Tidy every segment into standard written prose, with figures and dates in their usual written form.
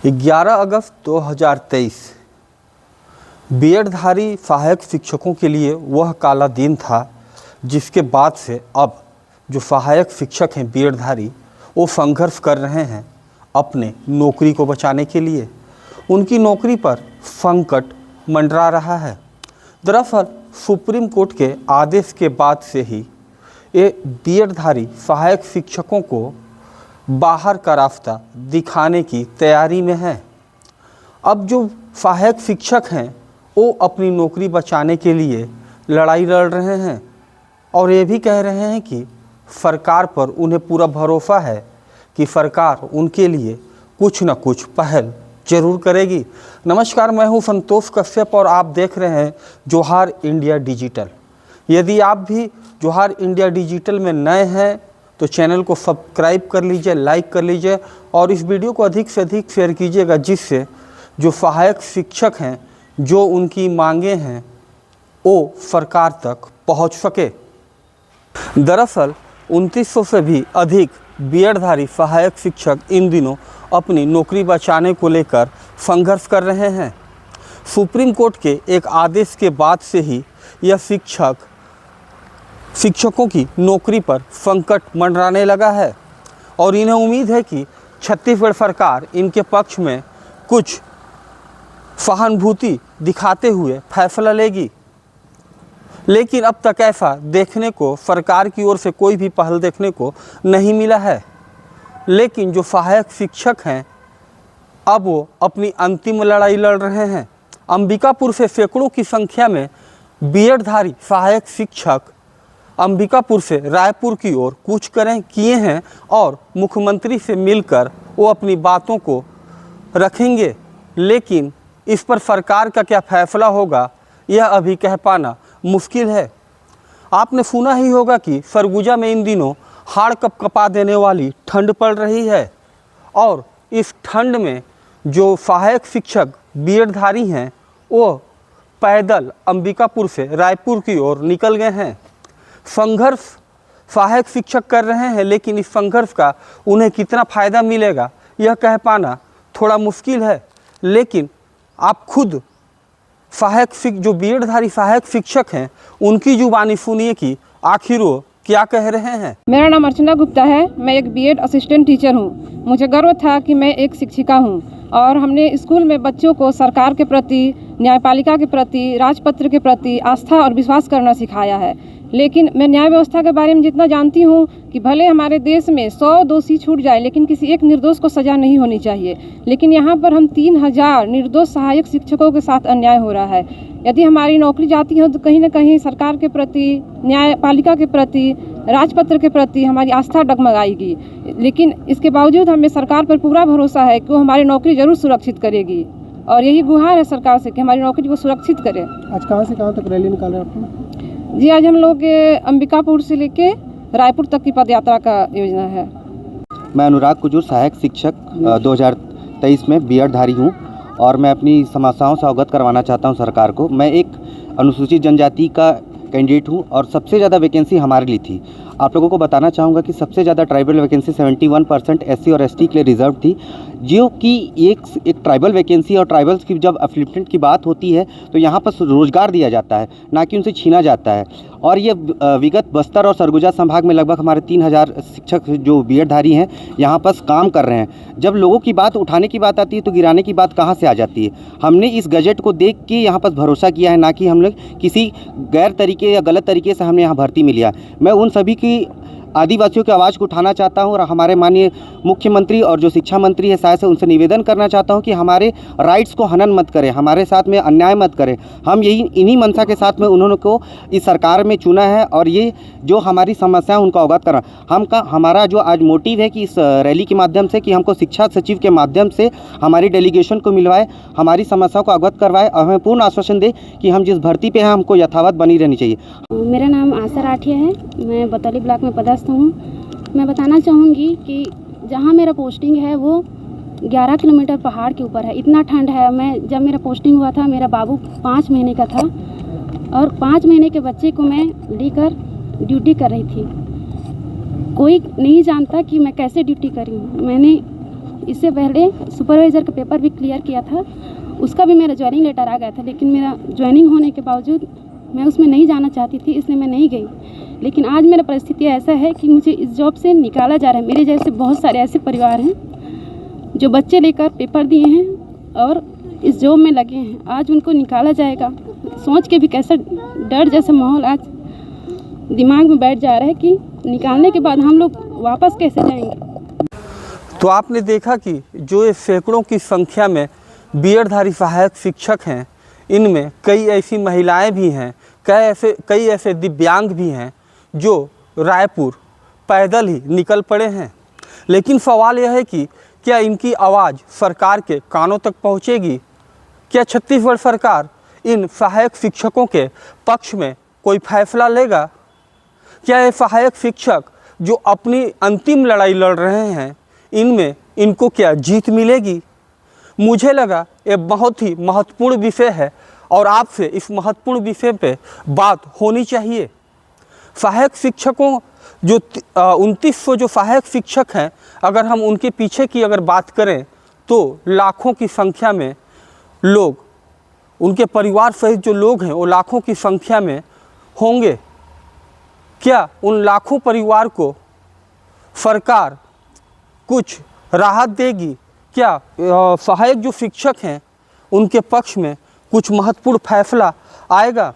11 अगस्त 2023 बीएडधारी सहायक शिक्षकों के लिए वह काला दिन था जिसके बाद से अब जो सहायक शिक्षक हैं बीएडधारी वो संघर्ष कर रहे हैं अपने नौकरी को बचाने के लिए। उनकी नौकरी पर संकट मंडरा रहा है। दरअसल सुप्रीम कोर्ट के आदेश के बाद से ही ये बीएडधारी सहायक शिक्षकों को बाहर का रास्ता दिखाने की तैयारी में है। अब जो सहायक शिक्षक हैं वो अपनी नौकरी बचाने के लिए लड़ाई लड़ रहे हैं और ये भी कह रहे हैं कि सरकार पर उन्हें पूरा भरोसा है कि सरकार उनके लिए कुछ न कुछ पहल जरूर करेगी। नमस्कार, मैं हूं संतोष कश्यप और आप देख रहे हैं जोहार इंडिया डिजिटल। यदि आप भी जोहार इंडिया डिजिटल में नए हैं तो चैनल को सब्सक्राइब कर लीजिए, लाइक कर लीजिए और इस वीडियो को अधिक से अधिक शेयर कीजिएगा, जिससे जो सहायक शिक्षक हैं जो उनकी मांगे हैं वो सरकार तक पहुंच सके। दरअसल 2900 से भी अधिक बीएडधारी सहायक शिक्षक इन दिनों अपनी नौकरी बचाने को लेकर संघर्ष कर रहे हैं। सुप्रीम कोर्ट के एक आदेश के बाद से ही यह शिक्षकों की नौकरी पर संकट मंडराने लगा है और इन्हें उम्मीद है कि छत्तीसगढ़ सरकार इनके पक्ष में कुछ सहानुभूति दिखाते हुए फैसला लेगी। लेकिन अब तक ऐसा देखने को सरकार की ओर से कोई भी पहल देखने को नहीं मिला है। लेकिन जो सहायक शिक्षक हैं अब वो अपनी अंतिम लड़ाई लड़ रहे हैं। अंबिकापुर से सैकड़ों की संख्या में बीएडधारी सहायक शिक्षक अंबिकापुर से रायपुर की ओर कूच किए हैं और मुख्यमंत्री से मिलकर वो अपनी बातों को रखेंगे। लेकिन इस पर सरकार का क्या फैसला होगा यह अभी कह पाना मुश्किल है। आपने सुना ही होगा कि सरगुजा में इन दिनों हाड़ कपकपा देने वाली ठंड पड़ रही है और इस ठंड में जो सहायक शिक्षक बीएडधारी हैं वो पैदल अंबिकापुर से रायपुर की ओर निकल गए हैं। संघर्ष सहायक शिक्षक कर रहे हैं, लेकिन इस संघर्ष का उन्हें कितना फ़ायदा मिलेगा यह कह पाना थोड़ा मुश्किल है। लेकिन आप खुद जो बीएडधारी सहायक शिक्षक हैं उनकी जुबानी सुनिए कि आखिर वो क्या कह रहे हैं। मेरा नाम अर्चना गुप्ता है। मैं एक बीएड असिस्टेंट टीचर हूँ। मुझे गर्व था कि मैं एक शिक्षिका हूँ और हमने स्कूल में बच्चों को सरकार के प्रति, न्यायपालिका के प्रति, राजपत्र के प्रति आस्था और विश्वास करना सिखाया है। लेकिन मैं न्याय व्यवस्था के बारे में जितना जानती हूँ कि भले हमारे देश में 100 दोषी छूट जाए लेकिन किसी एक निर्दोष को सज़ा नहीं होनी चाहिए। लेकिन यहाँ पर हम 3000 निर्दोष सहायक शिक्षकों के साथ अन्याय हो रहा है। यदि हमारी नौकरी जाती हो तो कहीं ना कहीं सरकार के प्रति, न्यायपालिका के प्रति, राजपत्र के प्रति हमारी आस्था डगमगाएगी। लेकिन इसके बावजूद हमें सरकार पर पूरा भरोसा है कि वो हमारी नौकरी ज़रूर सुरक्षित करेगी और यही गुहार है सरकार से कि हमारी नौकरी को सुरक्षित करे। आज कहाँ से कहाँ तक रैली निकाले आपने? जी, आज हम लोग अंबिकापुर से लेके रायपुर तक की पदयात्रा का योजना है। मैं अनुराग कुजूर, सहायक शिक्षक 2023 में बीएडधारी हूँ और मैं अपनी समस्याओं से अवगत करवाना चाहता हूँ सरकार को। मैं एक अनुसूचित जनजाति का कैंडिडेट हूँ और सबसे ज़्यादा वैकेंसी हमारे लिए थी। आप लोगों को बताना चाहूँगा कि सबसे ज़्यादा ट्राइबल वैकेंसी 71% एससी और एसटी के लिए रिजर्व थी, जो कि एक ट्राइबल वैकेंसी और ट्राइबल्स की जब अपलिफ्टमेंट की बात होती है तो यहाँ पर रोज़गार दिया जाता है, ना कि उनसे छीना जाता है। और ये विगत बस्तर और सरगुजा संभाग में लगभग हमारे 3000 शिक्षक जो बीएडधारी हैं यहाँ पर काम कर रहे हैं। जब लोगों की बात उठाने की बात आती है तो गिराने की बात कहाँ से आ जाती है। हमने इस गजट को देख के यहाँ पर भरोसा किया है, ना कि हम लोग किसी गैर तरीके या गलत तरीके से हमने यहाँ भर्ती में लिया। मैं उन सभी की आदिवासियों की आवाज़ को उठाना चाहता हूं और हमारे माननीय मुख्यमंत्री और जो शिक्षा मंत्री है शायद से उनसे निवेदन करना चाहता हूं कि हमारे राइट्स को हनन मत करें, हमारे साथ में अन्याय मत करें। हम इन्हीं मंशा के साथ में उन्होंने को इस सरकार में चुना है और ये जो हमारी समस्या है उनको अवगत करना हमारा जो आज मोटिव है कि इस रैली के माध्यम से कि हमको शिक्षा सचिव के माध्यम से हमारी डेलीगेशन को मिलवाए, हमारी समस्याओं को अवगत करवाए और हमें पूर्ण आश्वासन दे कि हम जिस भर्ती पे हैं हमको यथावत बनी रहनी चाहिए। मेरा नाम आशा राठिया है। मैं बतौली ब्लॉक में पदस्थ हूँ। मैं बताना चाहूँगी कि जहाँ मेरा पोस्टिंग है वो 11 किलोमीटर पहाड़ के ऊपर है। इतना ठंड है। जब मेरा पोस्टिंग हुआ था मेरा बाबू 5 महीने का था और 5 महीने के बच्चे को मैं लेकर ड्यूटी कर रही थी। कोई नहीं जानता कि मैं कैसे ड्यूटी करी हूँ। मैंने इससे पहले सुपरवाइज़र का पेपर भी क्लियर किया था, उसका भी मेरा ज्वाइनिंग लेटर आ गया था, लेकिन मेरा ज्वाइनिंग होने के बावजूद मैं उसमें नहीं जाना चाहती थी, इसलिए मैं नहीं गई। लेकिन आज मेरा परिस्थिति ऐसा है कि मुझे इस जॉब से निकाला जा रहा है। मेरे जैसे बहुत सारे ऐसे परिवार हैं जो बच्चे लेकर पेपर दिए हैं और इस जॉब में लगे हैं, आज उनको निकाला जाएगा। सोच के भी कैसा डर जैसा माहौल आज दिमाग में बैठ जा रहा है कि निकालने के बाद हम लोग वापस कैसे जाएंगे। तो आपने देखा कि जो ये सैकड़ों की संख्या में बीएडधारी सहायक शिक्षक हैं, इनमें कई ऐसी महिलाएं भी हैं, कई ऐसे दिव्यांग भी हैं जो रायपुर पैदल ही निकल पड़े हैं। लेकिन सवाल यह है कि क्या इनकी आवाज़ सरकार के कानों तक पहुंचेगी? क्या छत्तीसगढ़ सरकार इन सहायक शिक्षकों के पक्ष में कोई फैसला लेगा? क्या ये सहायक शिक्षक जो अपनी अंतिम लड़ाई लड़ रहे हैं, इनमें इनको क्या जीत मिलेगी? मुझे लगा ये बहुत ही महत्वपूर्ण विषय है और आपसे इस महत्वपूर्ण विषय पे बात होनी चाहिए। सहायक शिक्षकों जो 2900 जो सहायक शिक्षक हैं, अगर हम उनके पीछे की अगर बात करें तो लाखों की संख्या में लोग, उनके परिवार सहित जो लोग हैं वो लाखों की संख्या में होंगे। क्या उन लाखों परिवार को सरकार कुछ राहत देगी? क्या सहायक जो शिक्षक हैं उनके पक्ष में कुछ महत्वपूर्ण फैसला आएगा?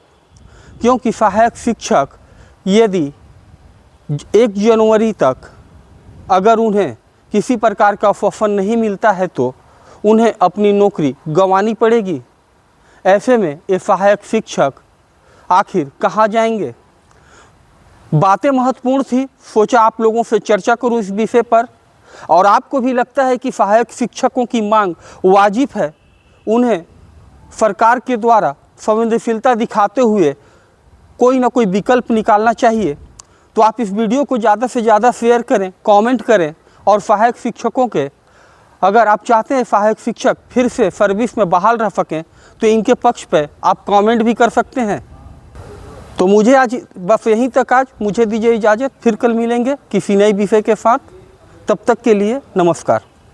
क्योंकि सहायक शिक्षक यदि 1 जनवरी तक अगर उन्हें किसी प्रकार का आश्वासन नहीं मिलता है तो उन्हें अपनी नौकरी गंवानी पड़ेगी। ऐसे में ये सहायक शिक्षक आखिर कहाँ जाएंगे? बातें महत्वपूर्ण थी, सोचा आप लोगों से चर्चा करूं इस विषय पर। और आपको भी लगता है कि सहायक शिक्षकों की मांग वाजिब है, उन्हें सरकार के द्वारा संवेदनशीलता दिखाते हुए कोई ना कोई विकल्प निकालना चाहिए, तो आप इस वीडियो को ज़्यादा से ज़्यादा शेयर करें, कमेंट करें। और सहायक शिक्षकों के, अगर आप चाहते हैं सहायक शिक्षक फिर से सर्विस में बहाल रह सकें, तो इनके पक्ष पे आप कमेंट भी कर सकते हैं। तो मुझे आज बस यहीं तक, आज मुझे दीजिए इजाज़त, फिर कल मिलेंगे किसी नए विषय के साथ। तब तक के लिए नमस्कार।